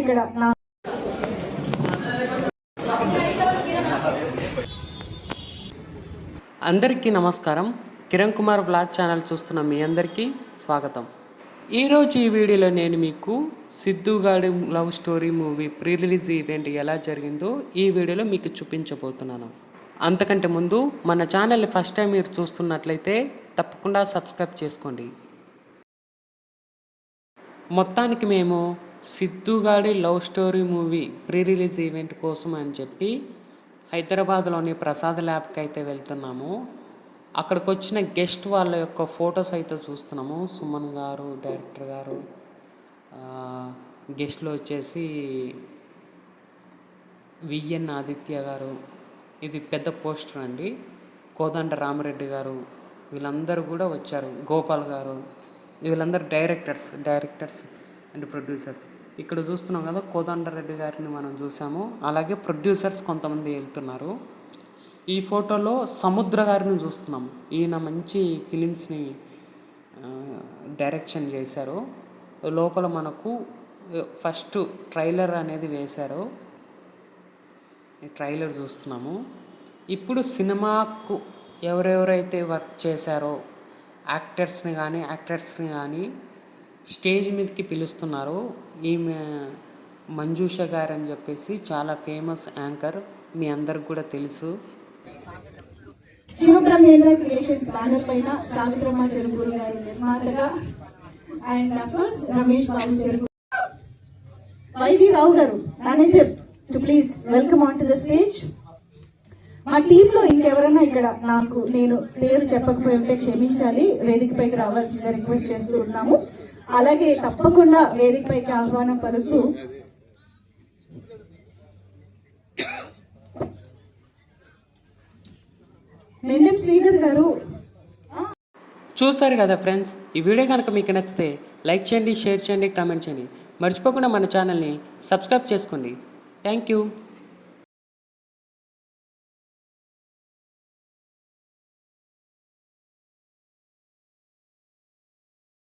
ఇక్కడ అందరికీ నమస్కారం. కిరణ్ కుమార్ బ్లాగ్ ఛానల్ చూస్తున్న మీ అందరికీ స్వాగతం. ఈరోజు ఈ వీడియోలో నేను మీకు సిద్ధు గాడి love story movie pre release event ఎలా జరిగిందో ఈ వీడియోలో మీకు చూపించబోతున్నాను. అంతకంటే ముందు మన ఛానల్ని ఫస్ట్ టైం మీరు చూస్తున్నట్లయితే తప్పకుండా సబ్స్క్రైబ్ చేసుకోండి. మొత్తానికి మేము సిద్ధు గాడి love story movie pre release event కోసం అని చెప్పి హైదరాబాద్లోని ప్రసాద్ ల్యాబ్కి అయితే వెళ్తున్నాము. అక్కడికి వచ్చిన గెస్ట్ వాళ్ళ యొక్క ఫొటోస్ అయితే చూస్తున్నాము. సుమన్ గారు, డైరెక్టర్ గారు, గెస్ట్లో వచ్చేసి విఎన్ ఆదిత్య గారు, ఇది పెద్ద పోస్టర్ అండి. కోదండ రామరెడ్డి గారు, వీళ్ళందరూ కూడా వచ్చారు. గోపాల్ గారు, వీళ్ళందరూ డైరెక్టర్స్ అండ్ ప్రొడ్యూసర్స్. ఇక్కడ చూస్తున్నాం కదా, కోదండరెడ్డి గారిని మనం చూసాము. అలాగే ప్రొడ్యూసర్స్ కొంతమంది వెళ్తున్నారు. ఈ ఫోటోలో సముద్ర గారిని చూస్తున్నాం. ఈయన మంచి ఫిలిమ్స్ని డైరెక్షన్ చేశారు. లోపల మనకు ఫస్ట్ ట్రైలర్ అనేది వేశారు. ఈ ట్రైలర్ చూస్తున్నాము. ఇప్పుడు సినిమాకు ఎవరెవరైతే వర్క్ చేశారో యాక్టర్స్ని కానీ స్టేజ్ మీదకి పిలుస్తున్నారు. ఈమె మంజుష గారు అని చెప్పేసి చాలా ఫేమస్ యాంకర్, మీ అందరికి కూడా తెలుసు. శివబ్రహ్మేంద్ర క్రియేషన్స్ బ్యానర్ పైన సావిత్రమ్మ చెరుకూరు గారు నిర్మాతగా and of course Ramesh Babu Cherukuru, YV Rao గారు manager too please welcome on to the stage. మా టీంలో ఇంకెవరైనా ఇక్కడ నేను పేరు చెప్పకపోయి ఉంటే క్షమించాలి, వేదికపైకి రావాల్సిందిగా రిక్వెస్ట్ చేస్తూ ఉన్నాము. అలాగే తప్పకుండా వేదికపైకి ఆహ్వానం పలుకుతూ మెండెం శ్రీధర్ గారు. చూసారు కదా ఫ్రెండ్స్, ఈ వీడియో కనుక మీకు నచ్చితే లైక్ చేయండి, షేర్ చేయండి, కామెంట్ చేయండి. మర్చిపోకుండా మన ఛానల్ని సబ్స్క్రైబ్ చేసుకోండి. Thank you.